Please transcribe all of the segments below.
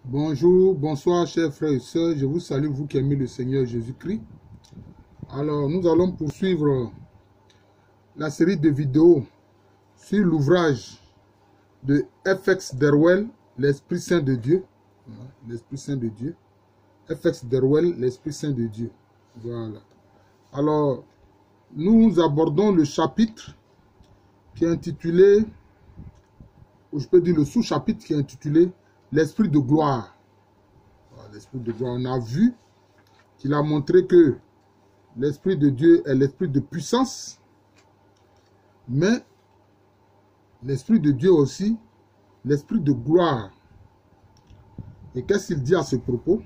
Bonjour, bonsoir chers frères et sœurs, je vous salue vous qui aimez le Seigneur Jésus-Christ. Alors nous allons poursuivre la série de vidéos sur l'ouvrage de F.X. Derwell, l'Esprit Saint de Dieu. L'Esprit Saint de Dieu. F.X. Derwell, l'Esprit Saint de Dieu. Voilà. Alors, nous abordons le chapitre qui est intitulé, ou je peux dire le sous-chapitre qui est intitulé l'Esprit de gloire. L'Esprit de gloire. On a vu qu'il a montré que l'Esprit de Dieu est l'Esprit de puissance, mais l'Esprit de Dieu aussi, l'Esprit de gloire. Et qu'est-ce qu'il dit à ce propos?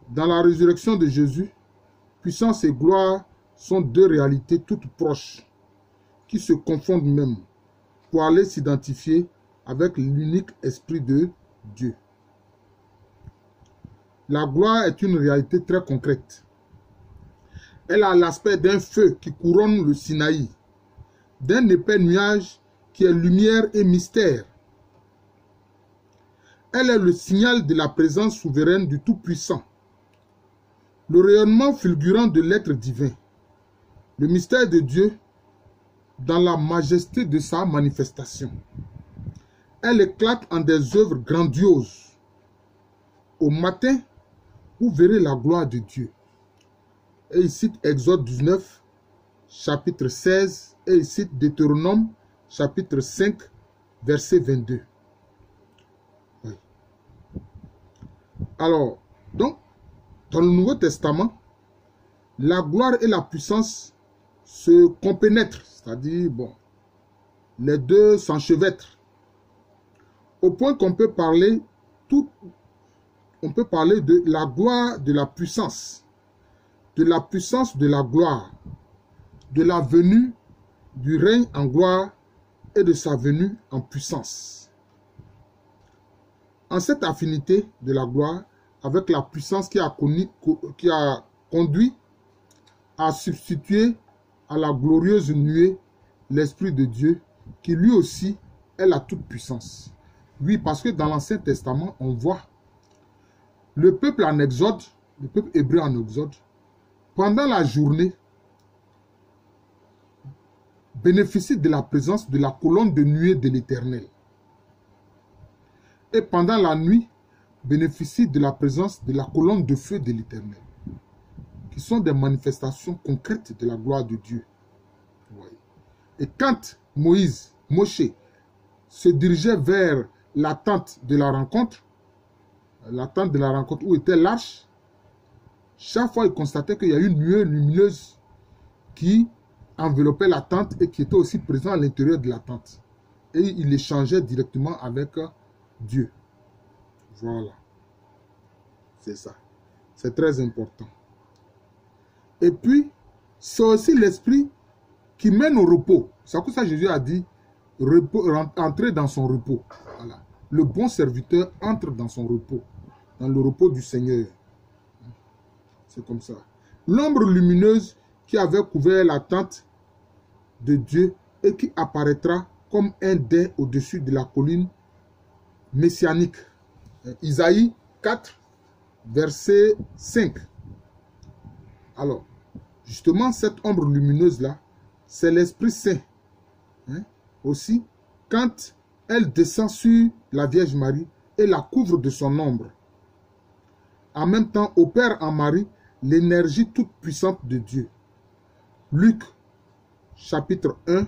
Dans la résurrection de Jésus, puissance et gloire sont deux réalités toutes proches, qui se confondent même, pour aller s'identifier avec l'unique Esprit de Dieu. La gloire est une réalité très concrète. Elle a l'aspect d'un feu qui couronne le Sinaï, d'un épais nuage qui est lumière et mystère. Elle est le signal de la présence souveraine du Tout-Puissant, le rayonnement fulgurant de l'être divin, le mystère de Dieu dans la majesté de sa manifestation. Elle éclate en des œuvres grandioses. Au matin, vous verrez la gloire de Dieu. Et il cite Exode 19, chapitre 16, et il cite Deutéronome, chapitre 5, verset 22. Oui. Alors, donc, dans le Nouveau Testament, la gloire et la puissance se compénètrent, c'est-à-dire, bon, les deux s'enchevêtrent. Au point qu'on peut parler de la gloire de la puissance de la gloire, de la venue du règne en gloire et de sa venue en puissance. En cette affinité de la gloire avec la puissance qui a conduit à substituer à la glorieuse nuée l'Esprit de Dieu qui lui aussi est la toute-puissance. Oui, parce que dans l'Ancien Testament, on voit le peuple en exode, le peuple hébreu en exode, pendant la journée, bénéficie de la présence de la colonne de nuée de l'Éternel. Et pendant la nuit, bénéficie de la présence de la colonne de feu de l'Éternel, qui sont des manifestations concrètes de la gloire de Dieu. Et quand Moshe se dirigeait vers la tente de la rencontre où était l'arche, chaque fois il constatait qu'il y a une nuée lumineuse qui enveloppait la tente et qui était aussi présente à l'intérieur de la tente. Et il échangeait directement avec Dieu. Voilà. C'est ça. C'est très important. Et puis, c'est aussi l'esprit qui mène au repos. C'est pour ça que Jésus a dit, entrer dans son repos. Voilà. Le bon serviteur entre dans son repos, dans le repos du Seigneur. C'est comme ça. L'ombre lumineuse qui avait couvert la tente de Dieu et qui apparaîtra comme un dais au-dessus de la colline messianique. Isaïe 4, verset 5. Alors, justement, cette ombre lumineuse-là, c'est l'Esprit Saint. Aussi, quand elle descend sur la Vierge Marie et la couvre de son ombre. En même temps, opère en Marie l'énergie toute puissante de Dieu. Luc, chapitre 1,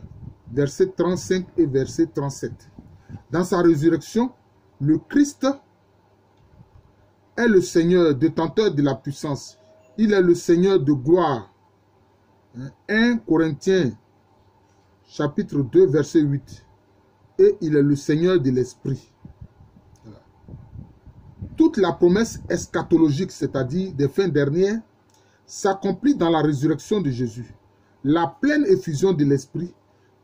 verset 35 et verset 37. Dans sa résurrection, le Christ est le Seigneur, détenteur de la puissance. Il est le Seigneur de gloire. 1 Corinthiens, chapitre 2, verset 8. Et il est le Seigneur de l'Esprit. Voilà. Toute la promesse eschatologique, c'est-à-dire des fins dernières, s'accomplit dans la résurrection de Jésus. La pleine effusion de l'Esprit,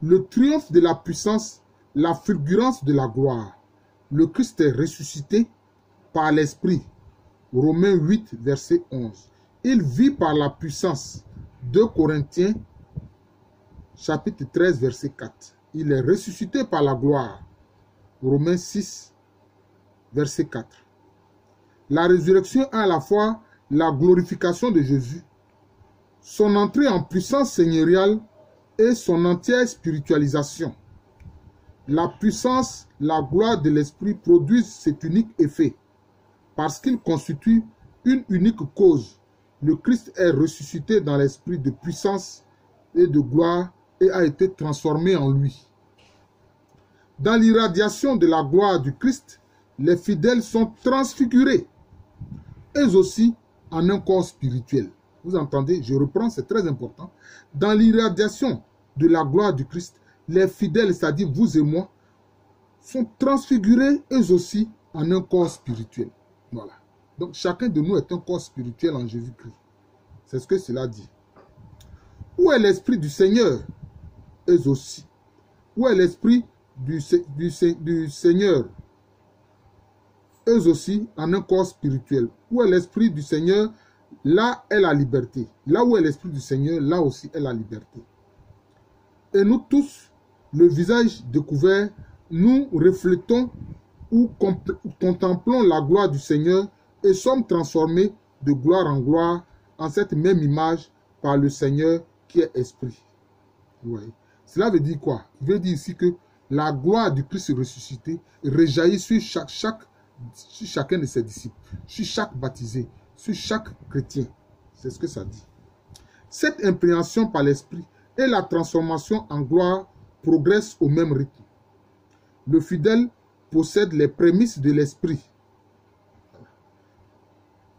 le triomphe de la puissance, la fulgurance de la gloire. Le Christ est ressuscité par l'Esprit. Romains 8, verset 11. Il vit par la puissance. 2 Corinthiens, chapitre 13, verset 4. Il est ressuscité par la gloire. Romains 6, verset 4. La résurrection est à la fois la glorification de Jésus, son entrée en puissance seigneuriale et son entière spiritualisation. La puissance, la gloire de l'Esprit produisent cet unique effet parce qu'il constitue une unique cause. Le Christ est ressuscité dans l'esprit de puissance et de gloire et a été transformé en lui. Dans l'irradiation de la gloire du Christ, les fidèles sont transfigurés, eux aussi en un corps spirituel. Vous entendez? Je reprends, c'est très important. Dans l'irradiation de la gloire du Christ, les fidèles, c'est-à-dire vous et moi, sont transfigurés eux aussi en un corps spirituel. Voilà. Donc chacun de nous est un corps spirituel en Jésus-Christ. C'est ce que cela dit. Où est l'Esprit du Seigneur? Eux aussi. Où est l'Esprit du Seigneur? Eux aussi en un corps spirituel. Où est l'Esprit du Seigneur? Là est la liberté. Là où est l'Esprit du Seigneur, là aussi est la liberté. Et nous tous, le visage découvert, nous reflétons ou contemplons la gloire du Seigneur et sommes transformés de gloire en gloire en cette même image par le Seigneur qui est Esprit. Vous voyez? Cela veut dire quoi? Il veut dire ici que la gloire du Christ ressuscité rejaillit sur chacun de ses disciples, sur chaque baptisé, sur chaque chrétien. C'est ce que ça dit. Cette impréhension par l'Esprit et la transformation en gloire progressent au même rythme. Le fidèle possède les prémices de l'Esprit.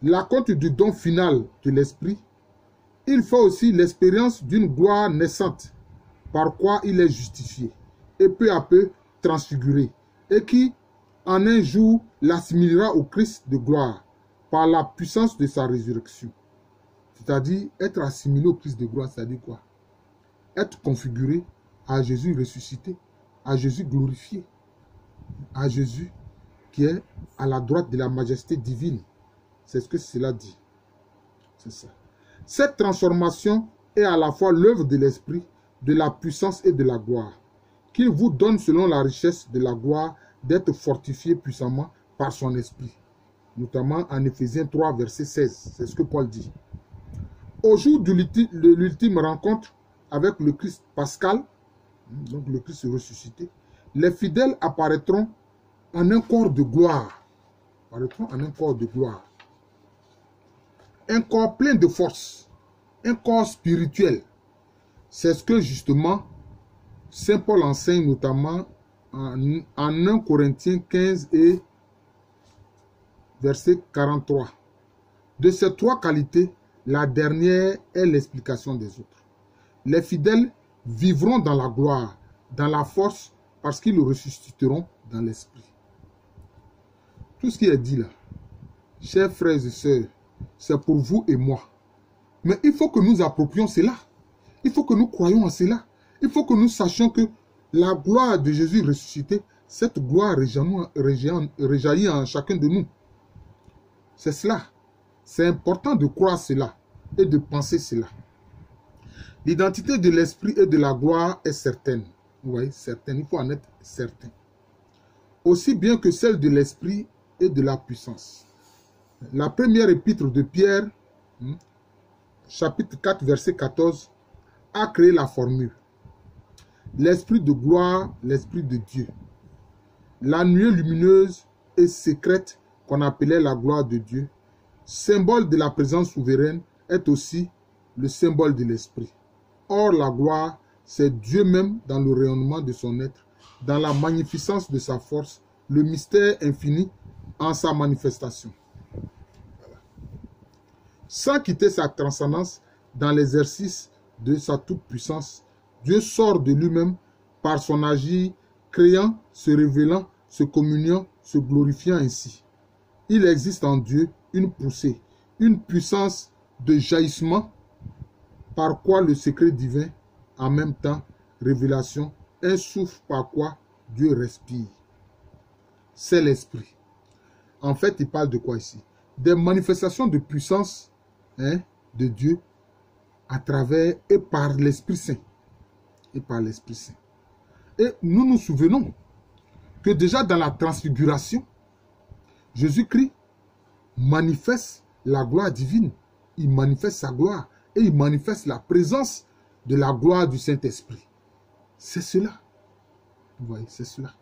La compte du don final de l'Esprit, il fait aussi l'expérience d'une gloire naissante, par quoi il est justifié, et peu à peu transfiguré, et qui, en un jour, l'assimilera au Christ de gloire, par la puissance de sa résurrection. C'est-à-dire, être assimilé au Christ de gloire, c'est-à-dire quoi? Être configuré à Jésus ressuscité, à Jésus glorifié, à Jésus qui est à la droite de la majesté divine. C'est ce que cela dit. C'est ça. Cette transformation est à la fois l'œuvre de l'Esprit, de la puissance et de la gloire, qu'il vous donne selon la richesse de la gloire d'être fortifié puissamment par son Esprit. Notamment en Éphésiens 3, verset 16. C'est ce que Paul dit. Au jour de l'ultime rencontre avec le Christ pascal, donc le Christ ressuscité, les fidèles apparaîtront en un corps de gloire. Apparaîtront en un corps de gloire. Un corps plein de force. Un corps spirituel. C'est ce que justement Saint Paul enseigne notamment en 1 Corinthiens 15 et verset 43. De ces trois qualités, la dernière est l'explication des autres. Les fidèles vivront dans la gloire, dans la force, parce qu'ils ressusciteront dans l'esprit. Tout ce qui est dit là, chers frères et sœurs, c'est pour vous et moi. Mais il faut que nous approprions cela. Il faut que nous croyions en cela. Il faut que nous sachions que la gloire de Jésus ressuscité, cette gloire rejaillit en chacun de nous. C'est cela. C'est important de croire cela et de penser cela. L'identité de l'esprit et de la gloire est certaine. Vous voyez, certaine. Il faut en être certain. Aussi bien que celle de l'esprit et de la puissance. La première épître de Pierre, chapitre 4, verset 14, a créé la formule. L'esprit de gloire, l'esprit de Dieu. La nuée lumineuse et secrète qu'on appelait la gloire de Dieu, symbole de la présence souveraine, est aussi le symbole de l'esprit. Or, la gloire, c'est Dieu même dans le rayonnement de son être, dans la magnificence de sa force, le mystère infini en sa manifestation. Voilà. Sans quitter sa transcendance dans l'exercice de sa toute-puissance, Dieu sort de lui-même par son agir, créant, se révélant, se communiant, se glorifiant ainsi. Il existe en Dieu une poussée, une puissance de jaillissement par quoi le secret divin, en même temps, révélation, un souffle par quoi Dieu respire. C'est l'esprit. En fait, il parle de quoi ici? Des manifestations de puissance de Dieu à travers et par l'Esprit Saint. Et par l'Esprit Saint. Et nous nous souvenons que déjà dans la transfiguration, Jésus-Christ manifeste la gloire divine. Il manifeste sa gloire et il manifeste la présence de la gloire du Saint-Esprit. C'est cela. Vous voyez, c'est cela.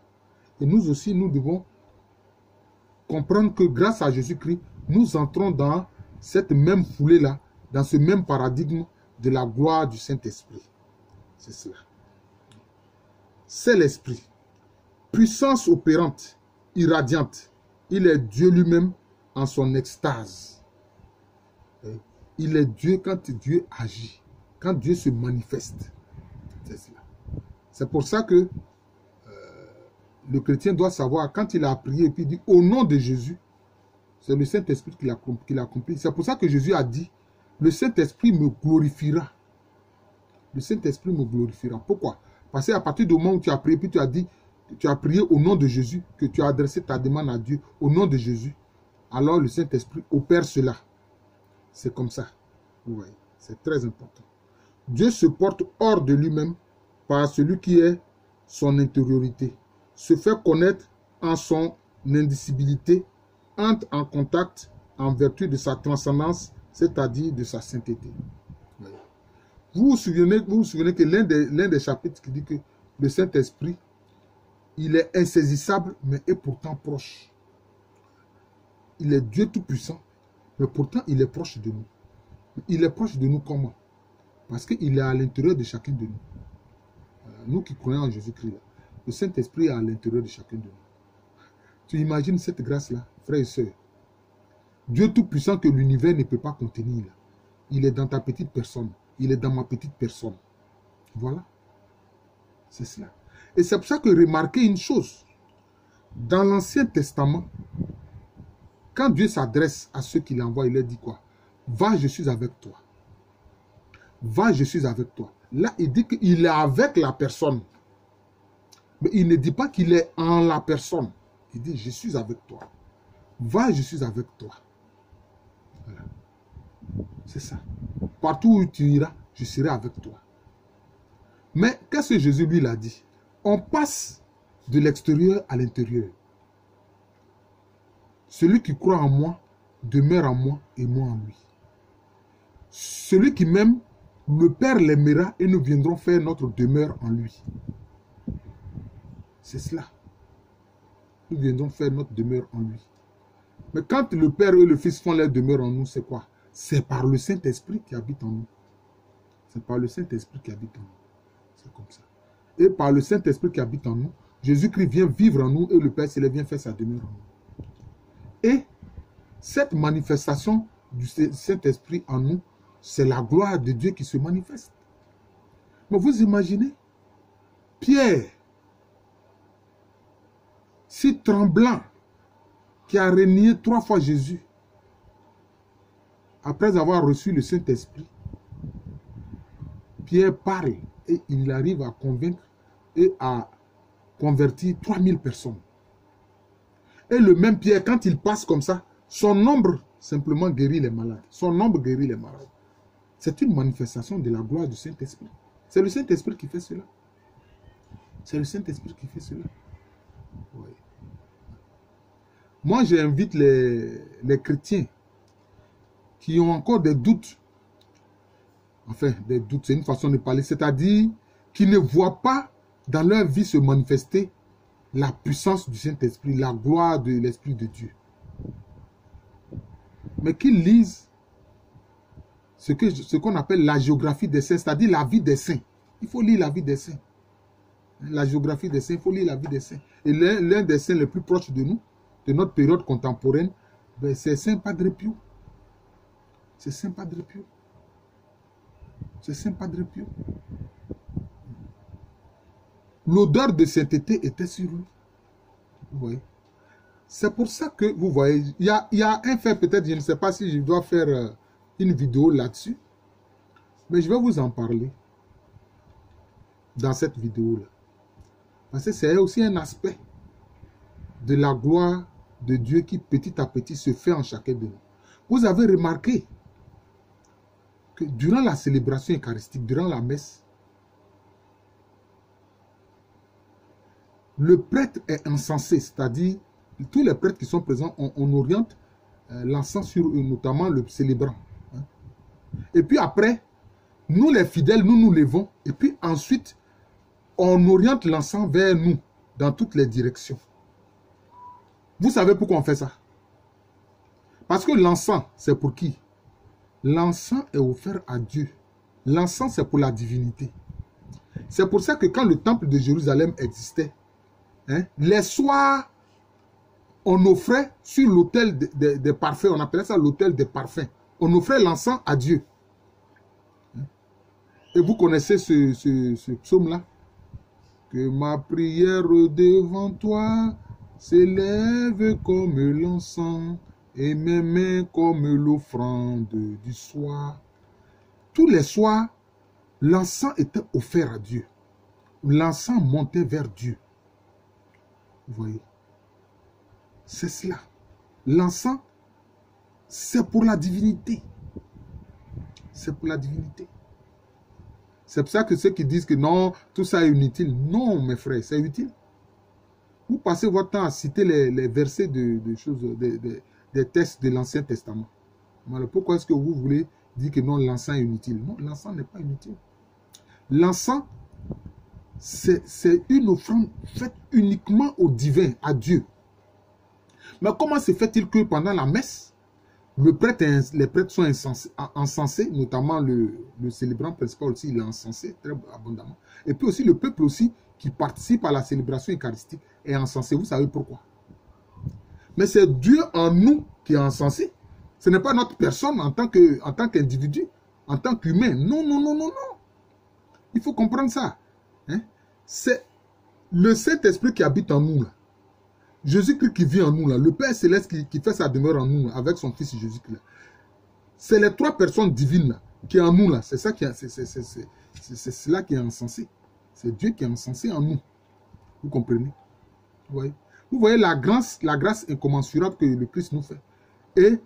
Et nous aussi, nous devons comprendre que grâce à Jésus-Christ, nous entrons dans cette même foulée-là, dans ce même paradigme de la gloire du Saint-Esprit. C'est cela. C'est l'Esprit. Puissance opérante, irradiante. Il est Dieu lui-même en son extase. Il est Dieu quand Dieu agit, quand Dieu se manifeste. C'est cela. C'est pour ça que le chrétien doit savoir, quand il a prié et puis il dit au nom de Jésus, c'est le Saint-Esprit qui l'a accompli. C'est pour ça que Jésus a dit, le Saint-Esprit me glorifiera. Le Saint-Esprit me glorifiera. Pourquoi? Parce qu'à partir du moment où tu as prié, puis tu as dit, tu as prié au nom de Jésus, que tu as adressé ta demande à Dieu au nom de Jésus, alors le Saint-Esprit opère cela. C'est comme ça. Vous voyez, c'est très important. Dieu se porte hors de lui-même par celui qui est son intériorité, se fait connaître en son indicibilité, entre en contact en vertu de sa transcendance, c'est-à-dire de sa sainteté. Vous vous souvenez que l'un des chapitres qui dit que le Saint-Esprit, il est insaisissable, mais est pourtant proche. Il est Dieu Tout-Puissant, mais pourtant il est proche de nous. Il est proche de nous comment? Parce qu'il est à l'intérieur de chacun de nous. Nous qui croyons en Jésus-Christ, le Saint-Esprit est à l'intérieur de chacun de nous. Tu imagines cette grâce-là, frères et sœurs? Dieu Tout-Puissant que l'univers ne peut pas contenir. Il est dans ta petite personne. Il est dans ma petite personne. Voilà. C'est cela. Et c'est pour ça que remarquez une chose. Dans l'Ancien Testament, quand Dieu s'adresse à ceux qui l'envoient, il leur dit quoi? Va, je suis avec toi. Va, je suis avec toi. Là, il dit qu'il est avec la personne. Mais il ne dit pas qu'il est en la personne. Il dit, je suis avec toi. Va, je suis avec toi. Voilà. C'est ça. Partout où tu iras, je serai avec toi. Mais qu'est-ce que Jésus lui l'a dit? On passe de l'extérieur à l'intérieur. Celui qui croit en moi demeure en moi et moi en lui. Celui qui m'aime, le Père l'aimera et nous viendrons faire notre demeure en lui. C'est cela. Nous viendrons faire notre demeure en lui. Mais quand le Père et le Fils font leur demeure en nous, c'est quoi? C'est par le Saint-Esprit qui habite en nous. C'est par le Saint-Esprit qui habite en nous. C'est comme ça. Et par le Saint-Esprit qui habite en nous, Jésus-Christ vient vivre en nous et le Père Céleste vient faire sa demeure en nous. Et cette manifestation du Saint-Esprit en nous, c'est la gloire de Dieu qui se manifeste. Mais vous imaginez, Pierre, si tremblant, qui a renié 3 fois Jésus, après avoir reçu le Saint-Esprit, Pierre parle et il arrive à convaincre et à convertir 3000 personnes. Et le même Pierre, quand il passe comme ça, son ombre simplement guérit les malades. Son ombre guérit les malades. C'est une manifestation de la gloire du Saint-Esprit. C'est le Saint-Esprit qui fait cela. C'est le Saint-Esprit qui fait cela. Oui. Moi, j'invite les chrétiens qui ont encore des doutes. Enfin, des doutes, c'est une façon de parler. C'est-à-dire qui ne voient pas dans leur vie se manifester la puissance du Saint-Esprit, la gloire de l'Esprit de Dieu. Mais qu'ils lisent ce qu'on appelle la géographie des saints, c'est-à-dire la vie des saints. Il faut lire la vie des saints. La géographie des saints, il faut lire la vie des saints. Et l'un des saints les plus proches de nous, de notre période contemporaine, ben c'est Saint Padre Pio. C'est Saint Padre Pio. C'est Saint Padre Pio. L'odeur de sainteté était sur lui. Vous voyez. C'est pour ça que, vous voyez, il y a un fait peut-être, je ne sais pas si je dois faire une vidéo là-dessus, mais je vais vous en parler dans cette vidéo-là. Parce que c'est aussi un aspect de la gloire de Dieu qui petit à petit se fait en chacun de nous. Vous avez remarqué que durant la célébration eucharistique, durant la messe, le prêtre est encensé, c'est-à-dire tous les prêtres qui sont présents, on oriente l'encens sur eux, notamment le célébrant. Hein. Et puis après, nous les fidèles, nous nous levons. Et puis ensuite, on oriente l'encens vers nous, dans toutes les directions. Vous savez pourquoi on fait ça? Parce que l'encens, c'est pour qui? L'encens est offert à Dieu. L'encens, c'est pour la divinité. C'est pour ça que quand le temple de Jérusalem existait, hein, les soirs, on offrait sur l'autel des parfums, on appelait ça l'autel des parfums. On offrait l'encens à Dieu. Et vous connaissez ce psaume-là? Que ma prière devant toi s'élève comme l'encens et mes mains comme l'offrande du soir. Tous les soirs, l'encens était offert à Dieu. L'encens montait vers Dieu. Vous voyez? C'est cela. L'encens, c'est pour la divinité. C'est pour la divinité. C'est pour ça que ceux qui disent que non, tout ça est inutile. Non, mes frères, c'est utile. Vous passez votre temps à citer les versets des textes de l'Ancien Testament. Alors, pourquoi est-ce que vous voulez dire que non, l'encens est inutile? Non, l'encens n'est pas inutile. L'encens, c'est une offrande faite uniquement au divin, à Dieu. Mais comment se fait-il que pendant la messe, les prêtres sont encensés, notamment le célébrant principal aussi, il est encensé très abondamment. Et puis aussi le peuple aussi qui participe à la célébration eucharistique est encensé. Vous savez pourquoi? Mais c'est Dieu en nous qui est encensé. Ce n'est pas notre personne en tant qu'individu, en tant qu'humain. Non, non, non, non, non. Il faut comprendre ça. Hein? C'est le Saint-Esprit qui habite en nous, là. Jésus-Christ qui vit en nous, là. Le Père Céleste qui fait sa demeure en nous, là, avec son Fils Jésus-Christ. C'est les trois personnes divines là, qui est en nous. C'est ça qui c'est cela qui est encensé. C'est Dieu qui est encensé en nous. Vous comprenez? Vous voyez la grâce incommensurable que le Christ nous fait. Et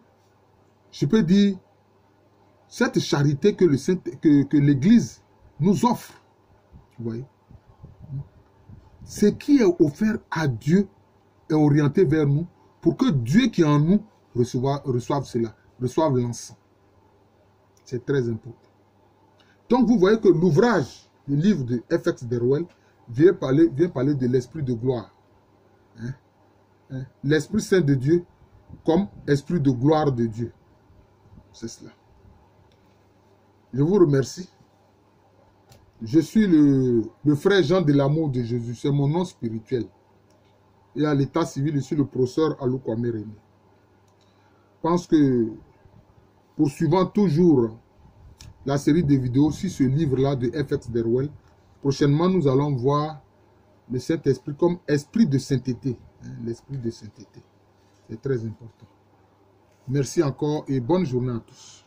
je peux dire, cette charité que l'Église nous offre, vous voyez, ce qui est offert à Dieu est orienté vers nous pour que Dieu qui est en nous reçoive cela, reçoive l'encens. C'est très important. Donc vous voyez que l'ouvrage, le livre de F.X. Deruel vient parler de l'esprit de gloire. Hein? L'Esprit Saint de Dieu comme esprit de gloire de Dieu. C'est cela. Je vous remercie. Je suis le frère Jean de l'amour de Jésus. C'est mon nom spirituel. Et à l'état civil, je suis le professeur Alou Kwame René. Je pense que, poursuivant toujours la série de vidéos sur ce livre-là de F.X. Deruel, prochainement, nous allons voir le Saint-Esprit comme esprit de sainteté. Hein, l'esprit de sainteté. C'est très important. Merci encore et bonne journée à tous.